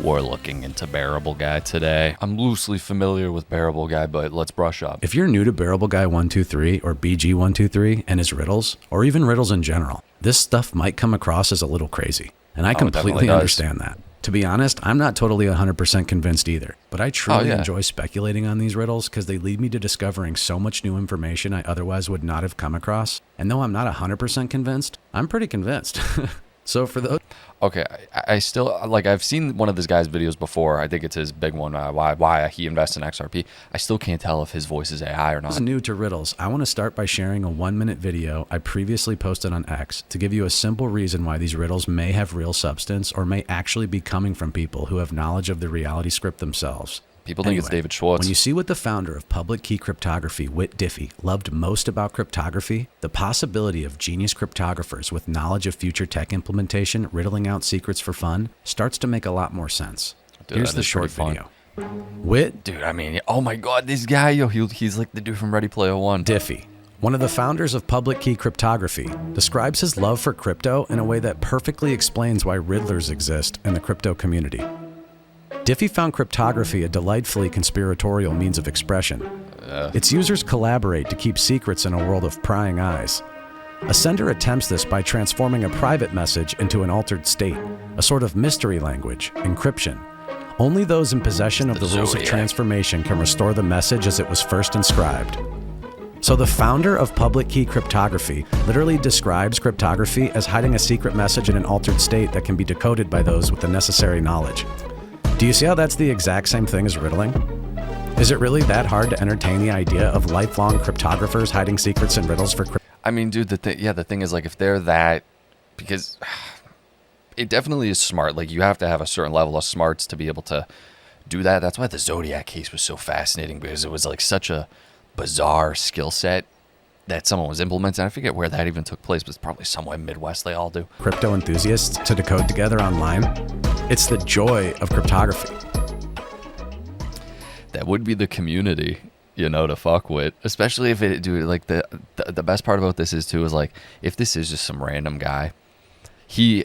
We're looking into Bearable Guy today. I'm loosely familiar with Bearable Guy, but let's brush up. If you're new to Bearable Guy 123 or BG123 and his riddles, or even riddles in general, this stuff might come across as a little crazy. And I completely understand that. To be honest, I'm not totally 100% convinced either, but I truly enjoy speculating on these riddles because they lead me to discovering so much new information I otherwise would not have come across. And though I'm not 100% convinced, I'm pretty convinced. So for those... Okay, I still, like, I've seen one of this guy's videos before. I think it's his big one, why he invests in XRP. I still can't tell if his voice is AI or not. If you're new to riddles, I want to start by sharing a 1-minute video I previously posted on X to give you a simple reason why these riddles may have real substance or may actually be coming from people who have knowledge of the reality script themselves. People think it's David Schwartz. When you see what the founder of public key cryptography, Whit Diffie, loved most about cryptography, the possibility of genius cryptographers with knowledge of future tech implementation riddling out secrets for fun starts to make a lot more sense. Dude, here's the short video. Whit, dude, I mean, oh my God, this guy, yo, he's like the dude from Ready Player One. Diffie, one of the founders of public key cryptography, describes his love for crypto in a way that perfectly explains why riddlers exist in the crypto community. Diffie found cryptography a delightfully conspiratorial means of expression. Its users collaborate to keep secrets in a world of prying eyes. A sender attempts this by transforming a private message into an altered state, a sort of mystery language, encryption. Only those in possession of the rules of transformation can restore the message as it was first inscribed. So the founder of public key cryptography literally describes cryptography as hiding a secret message in an altered state that can be decoded by those with the necessary knowledge. Do you see how that's the exact same thing as riddling? Is it really that hard to entertain the idea of lifelong cryptographers hiding secrets and riddles for I mean, dude, the thing is, like, if they're that, because it definitely is smart. Like, you have to have a certain level of smarts to be able to do that. That's why the Zodiac case was so fascinating, because it was like such a bizarre skill set that someone was implementing. I forget where that even took place, but it's probably somewhere Midwest. They all do. Crypto enthusiasts to decode together online. It's the joy of cryptography. That would be the community, you know, to fuck with. Especially if it, dude, like the best part about this is too, is like, if this is just some random guy, he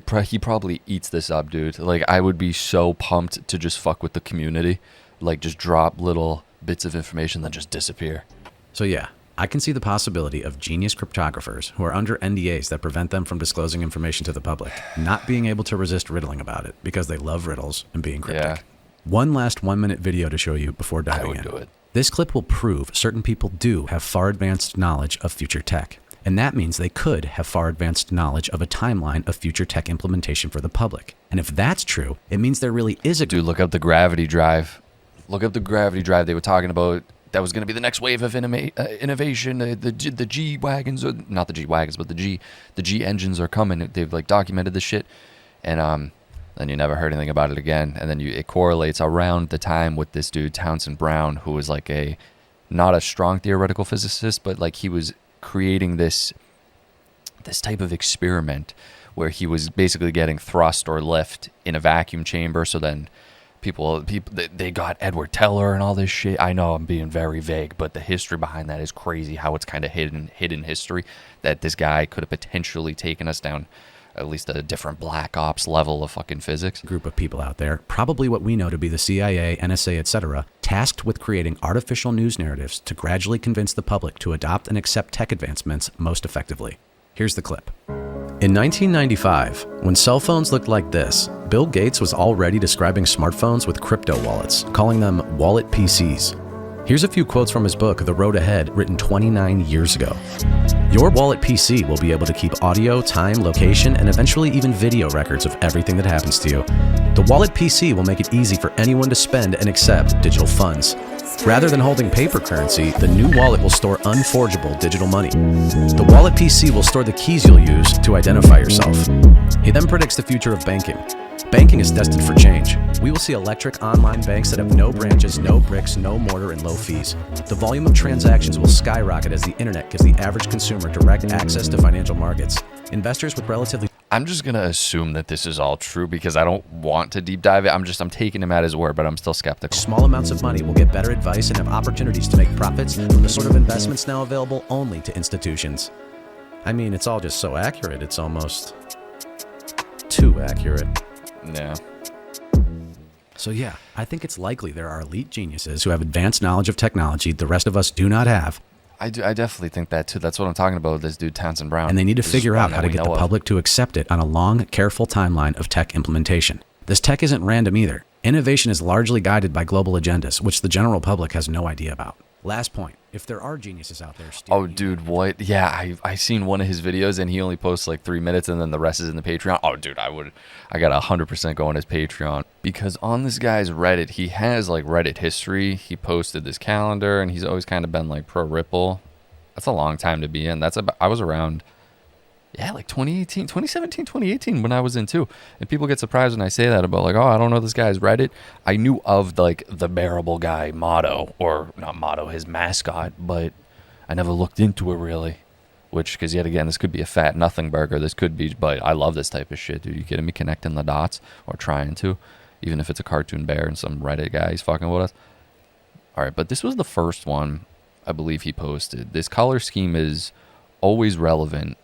probably eats this up, dude. Like, I would be so pumped to just fuck with the community. Like, just drop little bits of information, then just disappear. So yeah, I can see the possibility of genius cryptographers who are under NDAs that prevent them from disclosing information to the public, not being able to resist riddling about it because they love riddles and being cryptic. Yeah. One last 1-minute video to show you before diving in. I would do it. This clip will prove certain people do have far advanced knowledge of future tech. And that means they could have far advanced knowledge of a timeline of future tech implementation for the public. And if that's true, it means there really is a... Dude, look up the gravity drive. Look up the gravity drive they were talking about. That was going to be the next wave of innovation. The G wagons, or not the G wagons, but the G engines are coming. They've like documented this shit, and then you never heard anything about it again. And then it correlates around the time with this dude Townsend Brown, who was like not a strong theoretical physicist, but like he was creating this type of experiment where he was basically getting thrust or lift in a vacuum chamber. So then people they got Edward Teller and all this shit. I know I'm being very vague, but the history behind that is crazy, how it's kind of hidden history, that this guy could have potentially taken us down at least a different black ops level of fucking physics. Group of people out there, probably what we know to be the CIA, NSA, etc., tasked with creating artificial news narratives to gradually convince the public to adopt and accept tech advancements most effectively. Here's the clip. In 1995, when cell phones looked like this, Bill Gates was already describing smartphones with crypto wallets, calling them wallet PCs. Here's a few quotes from his book, The Road Ahead, written 29 years ago. Your wallet PC will be able to keep audio, time, location, and eventually even video records of everything that happens to you. The wallet PC will make it easy for anyone to spend and accept digital funds. Rather than holding paper currency, the new wallet will store unforgeable digital money. The wallet PC will store the keys you'll use to identify yourself. He then predicts the future of banking. Banking is destined for change. We will see electric online banks that have no branches, no bricks, no mortar, and low fees. The volume of transactions will skyrocket as the internet gives the average consumer direct access to financial markets. Investors with relatively... I'm just going to assume that this is all true because I don't want to deep dive it. I'm taking him at his word, but I'm still skeptical. Small amounts of money will get better advice and have opportunities to make profits from the sort of investments now available only to institutions. I mean, it's all just so accurate. It's almost too accurate. Yeah. So yeah, I think it's likely there are elite geniuses who have advanced knowledge of technology the rest of us do not have, I definitely think that too. That's what I'm talking about with this dude Townsend Brown. and they need to This is figure one out that how to we get the know of. public to accept it on a long, careful timeline of tech implementation. This tech isn't random either. Innovation is largely guided by global agendas, which the general public has no idea about. Last point, if there are geniuses out there Oh, dude, what? Yeah, I seen one of his videos, and he only posts like 3 minutes, and then the rest is in the Patreon. Oh, dude, I got 100% go on his Patreon, because on this guy's Reddit, he has like Reddit history. He posted this calendar, and he's always kind of been like pro Ripple. That's a long time to be in. I was around, yeah, like 2018, 2017, 2018 when I was in too. And people get surprised when I say that about like, oh, I don't know this guy's Reddit. I knew of like the Bearable Guy motto, or not motto, his mascot, but I never looked into it really. Which, because yet again, this could be a fat nothing burger. This could be, but I love this type of shit, dude. You kidding me? Connecting the dots, or trying to, even if it's a cartoon bear and some Reddit guy he's fucking with us. All right, but this was the first one I believe he posted. This color scheme is always relevant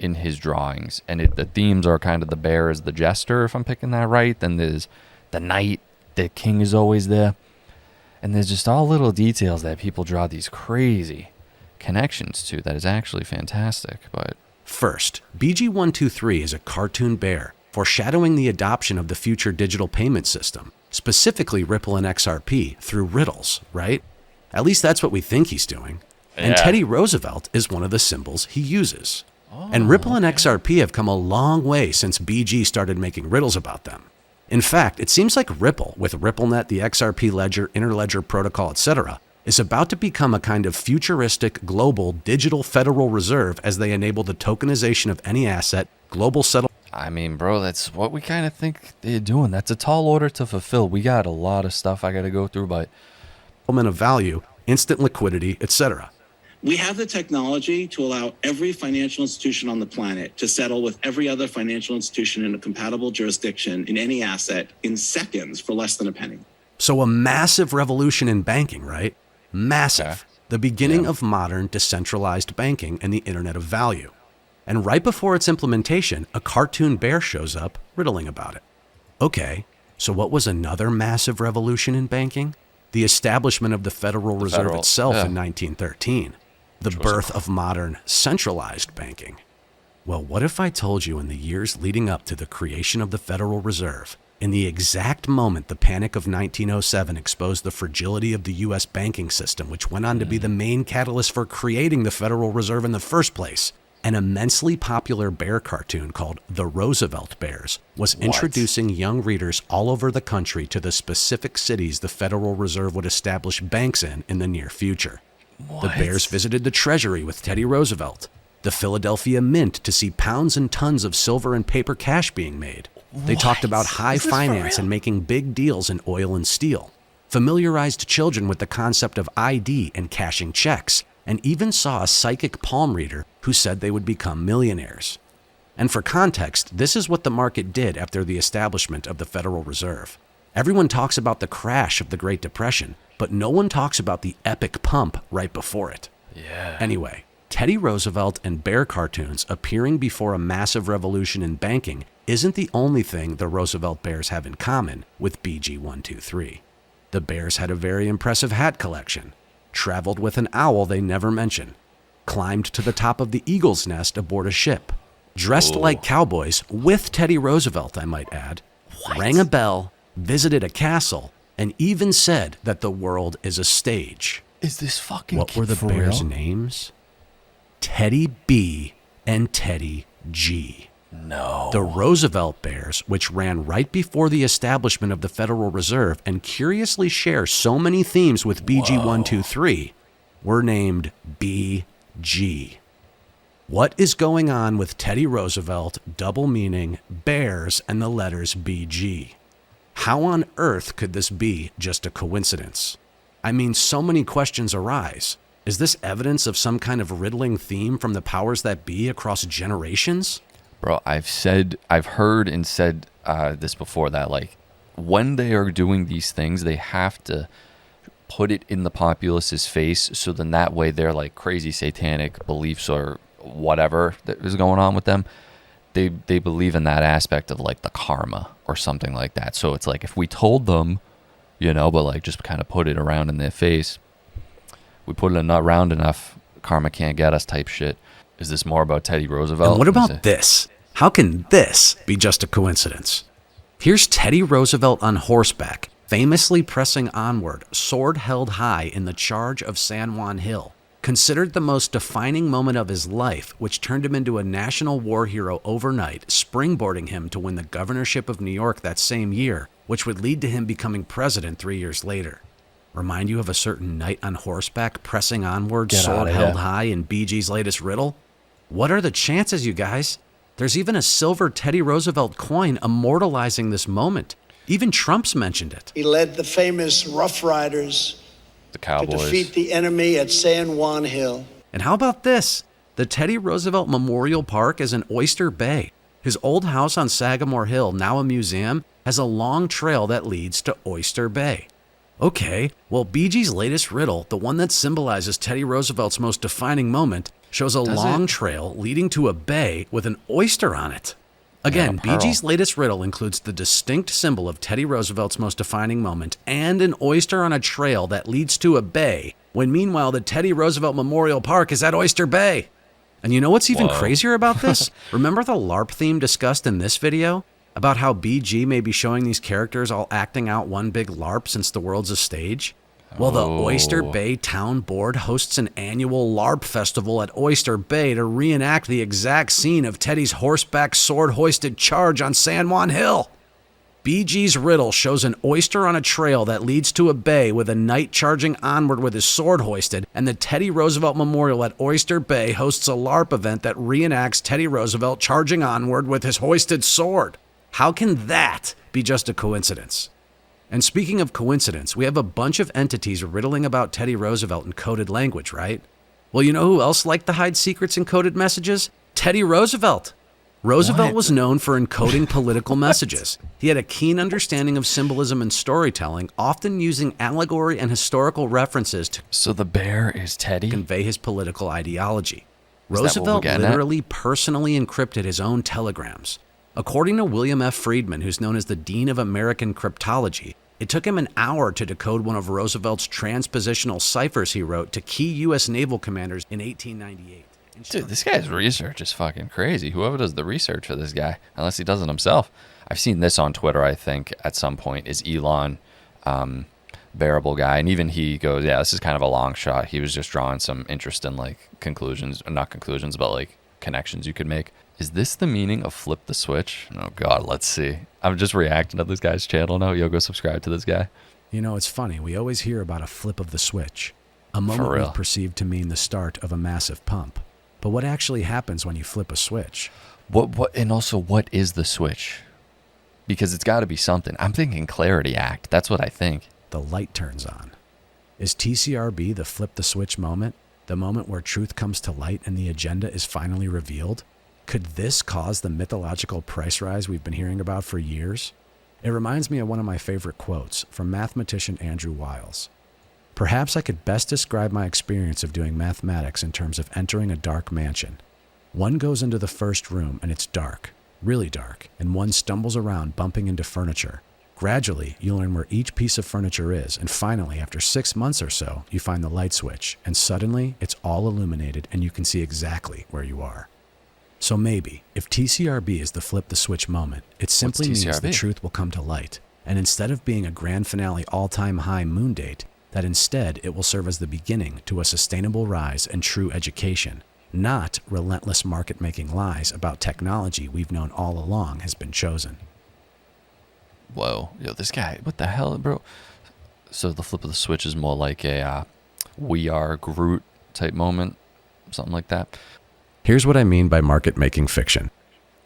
in his drawings, and the themes are kind of the bear is the jester, if I'm picking that right. Then there's the knight, the king is always there, and there's just all little details that people draw these crazy connections to that is actually fantastic. But first, BG123 is a cartoon bear foreshadowing the adoption of the future digital payment system, specifically Ripple and XRP through riddles, right? At least that's what we think he's doing. And Yeah. Teddy Roosevelt is one of the symbols he uses. And Ripple and XRP have come a long way since BG started making riddles about them. In fact, it seems like Ripple, with RippleNet, the XRP ledger, interledger protocol, etc., is about to become a kind of futuristic, global, digital Federal Reserve as they enable the tokenization of any asset, global settlement I mean, bro, that's what we kind of think they're doing. That's a tall order to fulfill. We got a lot of stuff I got to go through, but of value, instant liquidity, etc. We have the technology to allow every financial institution on the planet to settle with every other financial institution in a compatible jurisdiction in any asset in seconds for less than a penny. So a massive revolution in banking, right? Massive. Okay. The beginning Yeah. of modern decentralized banking and the Internet of Value. And right before its implementation, a cartoon bear shows up riddling about it. Okay, so what was another massive revolution in banking? The establishment of the Federal Reserve Federal, itself yeah. in 1913. The Which was birth of modern centralized banking. Well, what if I told you in the years leading up to the creation of the Federal Reserve, in the exact moment the Panic of 1907 exposed the fragility of the U.S. banking system, which went on to be the main catalyst for creating the Federal Reserve in the first place, an immensely popular bear cartoon called The Roosevelt Bears was introducing young readers all over the country to the specific cities the Federal Reserve would establish banks in the near future. The Bears visited the Treasury with Teddy Roosevelt, the Philadelphia Mint to see pounds and tons of silver and paper cash being made. They talked about high Is this for finance real? and making big deals in oil and steel, familiarized children with the concept of ID and cashing checks, and even saw a psychic palm reader who said they would become millionaires. And for context, this is what the market did after the establishment of the Federal Reserve. Everyone talks about the crash of the Great Depression, but no one talks about the epic pump right before it. yeah. Anyway, Teddy Roosevelt and bear cartoons appearing before a massive revolution in banking isn't the only thing the Roosevelt Bears have in common with BG123. The Bears had a very impressive hat collection, traveled with an owl they never mention, climbed to the top of the eagle's nest aboard a ship, dressed like cowboys with Teddy Roosevelt, I might add, rang a bell, visited a castle, and even said that the world is a stage. Is this fucking What were the for Bears' real? names? Teddy B and Teddy G. No. The Roosevelt Bears, which ran right before the establishment of the Federal Reserve and curiously share so many themes with BG123, were named BG. What is going on with Teddy Roosevelt, double meaning, bears, and the letters BG? How on earth could this be just a coincidence? I mean, so many questions arise. Is this evidence of some kind of riddling theme from the powers that be across generations? Bro, I've heard and said this before, that like when they are doing these things, they have to put it in the populace's face, so then that way their like crazy satanic beliefs or whatever that is going on with them, they believe in that aspect of like the karma or something like that. So it's like if we told them, but like just kind of put it around in their face, we put it not round enough, karma can't get us type shit. Is this more about Teddy Roosevelt? And what about this? How can this be just a coincidence? Here's Teddy Roosevelt on horseback, famously pressing onward, sword held high in the charge of San Juan Hill, considered the most defining moment of his life, which turned him into a national war hero overnight, springboarding him to win the governorship of New York that same year, which would lead to him becoming president 3 years later. Remind you of a certain knight on horseback pressing onward, sword held high in BG's latest riddle? What are the chances, you guys? There's even a silver Teddy Roosevelt coin immortalizing this moment. Even Trump's mentioned it. He led the famous Rough Riders The Cowboys. to defeat the enemy at San Juan Hill. And how about this? The Teddy Roosevelt Memorial Park is in Oyster Bay. His old house on Sagamore Hill, now a museum, has a long trail that leads to Oyster Bay. Okay, well, BG's latest riddle, the one that symbolizes Teddy Roosevelt's most defining moment, shows a long trail leading to a bay with an oyster on it. Again, BG's latest riddle includes the distinct symbol of Teddy Roosevelt's most defining moment and an oyster on a trail that leads to a bay, when meanwhile the Teddy Roosevelt Memorial Park is at Oyster Bay. And you know what's even crazier about this? Remember the LARP theme discussed in this video? About how BG may be showing these characters all acting out one big LARP since the world's a stage? Well, the Oyster Bay Town Board hosts an annual LARP festival at Oyster Bay to reenact the exact scene of Teddy's horseback sword-hoisted charge on San Juan Hill. BG's riddle shows an oyster on a trail that leads to a bay with a knight charging onward with his sword hoisted, and the Teddy Roosevelt Memorial at Oyster Bay hosts a LARP event that reenacts Teddy Roosevelt charging onward with his hoisted sword. How can that be just a coincidence? And speaking of coincidence, we have a bunch of entities riddling about Teddy Roosevelt in coded language, right? Well, you know who else liked to hide secrets in coded messages? Teddy Roosevelt. Roosevelt was known for encoding political messages. He had a keen understanding of symbolism and storytelling, often using allegory and historical references to So the bear is Teddy? convey his political ideology. Is that what we're Roosevelt getting at? literally personally encrypted his own telegrams. According to William F. Friedman, who's known as the Dean of American Cryptology, it took him an hour to decode one of Roosevelt's transpositional ciphers he wrote to key U.S. naval commanders in 1898. Dude, this guy's research is fucking crazy. Whoever does the research for this guy, unless he does it himself. I've seen this on Twitter, I think, at some point, is Elon, bearable guy. And even he goes, yeah, this is kind of a long shot. He was just drawing some interest in, like, conclusions, or not conclusions, but, like, connections you could make. Is this the meaning of flip the switch? Oh, God, let's see. I'm just reacting to this guy's channel now. Yo, go subscribe to this guy. You know, it's funny. We always hear about a flip of the switch, a moment real. we perceive to mean the start of a massive pump. But what actually happens when you flip a switch? And also, what is the switch? Because it's got to be something. I'm thinking Clarity Act. That's what I think. The light turns on. Is TCRB the flip the switch moment? The moment where truth comes to light and the agenda is finally revealed? Could this cause the mythological price rise we've been hearing about for years? It reminds me of one of my favorite quotes from mathematician Andrew Wiles. Perhaps I could best describe my experience of doing mathematics in terms of entering a dark mansion. One goes into the first room and it's dark, really dark, and one stumbles around bumping into furniture. Gradually, you learn where each piece of furniture is, and finally, after 6 months or so, you find the light switch, and suddenly, it's all illuminated and you can see exactly where you are. So maybe, if TCRB is the flip the switch moment, it simply means the truth will come to light, and instead of being a grand finale all-time high moon date, that instead it will serve as the beginning to a sustainable rise and true education, not relentless market-making lies about technology we've known all along has been chosen. Whoa. Yo, this guy, what the hell, bro? So the flip of the switch is more like a We Are Groot type moment, something like that. Here's what I mean by market-making fiction.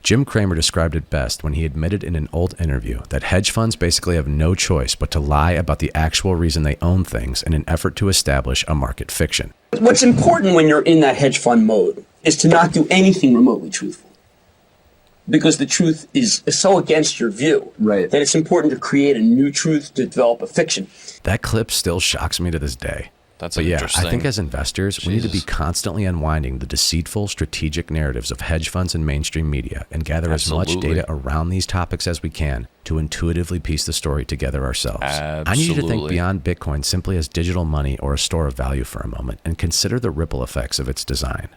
Jim Cramer described it best when he admitted in an old interview that hedge funds basically have no choice but to lie about the actual reason they own things in an effort to establish a market fiction. What's important when you're in that hedge fund mode is to not do anything remotely truthful. Because the truth is so against your view that it's important to create a new truth to develop a fiction. That clip still shocks me to this day. That's But yeah, interesting. I think as investors, we need to be Jesus. constantly unwinding the deceitful strategic narratives of hedge funds and mainstream media and gather as much Absolutely. data around these topics as we can to intuitively piece the story together ourselves. I need you to think Absolutely. beyond Bitcoin simply as digital money or a store of value for a moment and consider the ripple effects of its design.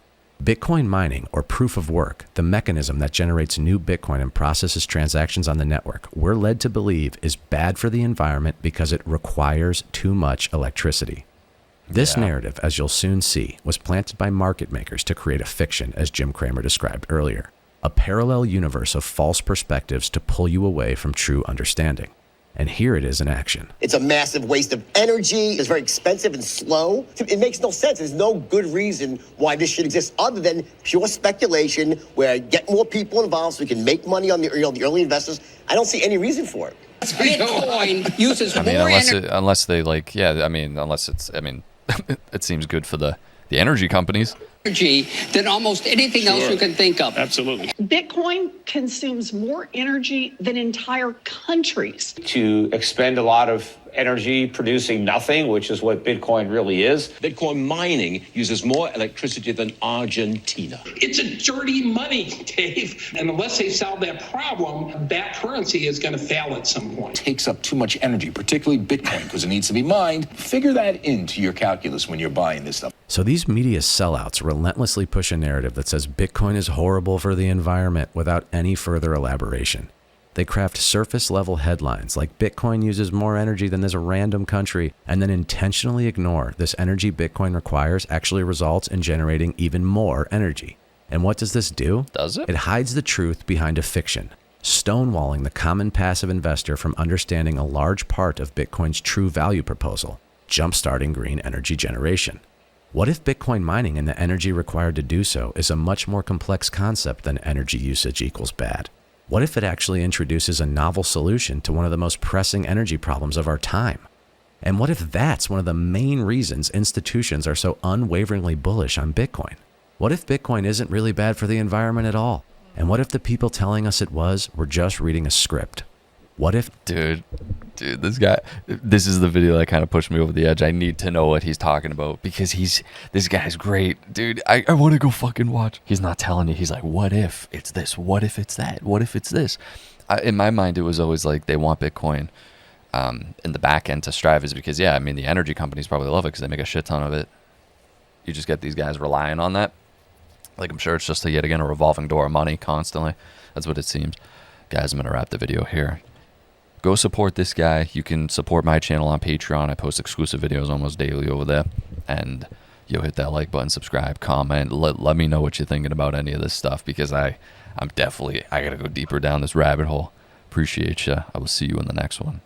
Bitcoin mining, or proof of work, the mechanism that generates new Bitcoin and processes transactions on the network, we're led to believe is bad for the environment because it requires too much electricity. This narrative, as you'll soon see, was planted by market makers to create a fiction, as Jim Cramer described earlier, a parallel universe of false perspectives to pull you away from true understanding. And here it is in action. It's a massive waste of energy. It's very expensive and slow. It makes no sense. There's no good reason why this should exist other than pure speculation where get more people involved so we can make money on the early investors. I don't see any reason for it. Bitcoin uses I mean, more unless they like, yeah, I mean, unless it's, I mean, it seems good for the energy companies. energy than almost anything else you can think of. Absolutely. Bitcoin consumes more energy than entire countries. To expend a lot of energy producing nothing, which is what Bitcoin really is. Bitcoin mining uses more electricity than Argentina. It's a dirty money, Dave. And unless they solve that problem, that currency is going to fail at some point. It takes up too much energy, particularly Bitcoin, because it needs to be mined. Figure that into your calculus when you're buying this stuff. So these media sellouts relentlessly push a narrative that says Bitcoin is horrible for the environment without any further elaboration. They craft surface-level headlines like Bitcoin uses more energy than this random country, and then intentionally ignore this energy Bitcoin requires actually results in generating even more energy. And what does this do? Does it? It hides the truth behind a fiction, stonewalling the common passive investor from understanding a large part of Bitcoin's true value proposal, jumpstarting green energy generation. What if Bitcoin mining and the energy required to do so is a much more complex concept than energy usage equals bad? What if it actually introduces a novel solution to one of the most pressing energy problems of our time? And what if that's one of the main reasons institutions are so unwaveringly bullish on Bitcoin? What if Bitcoin isn't really bad for the environment at all? And what if the people telling us it was were just reading a script? What if... Dude, this is the video that kind of pushed me over the edge. I need to know what he's talking about because this guy's great. Dude, I want to go fucking watch. He's not telling you. He's like, what if it's this? What if it's that? What if it's this? In my mind, it was always like they want Bitcoin in the back end to strive is because, yeah, I mean, the energy companies probably love it because they make a shit ton of it. You just get these guys relying on that. Like, I'm sure it's just, yet again, a revolving door of money constantly. That's what it seems. Guys, I'm going to wrap the video here. Go support this guy. You can support my channel on Patreon. I post exclusive videos almost daily over there. And you'll hit that like button, subscribe, comment. Let me know what you're thinking about any of this stuff because I got to go deeper down this rabbit hole. Appreciate you. I will see you in the next one.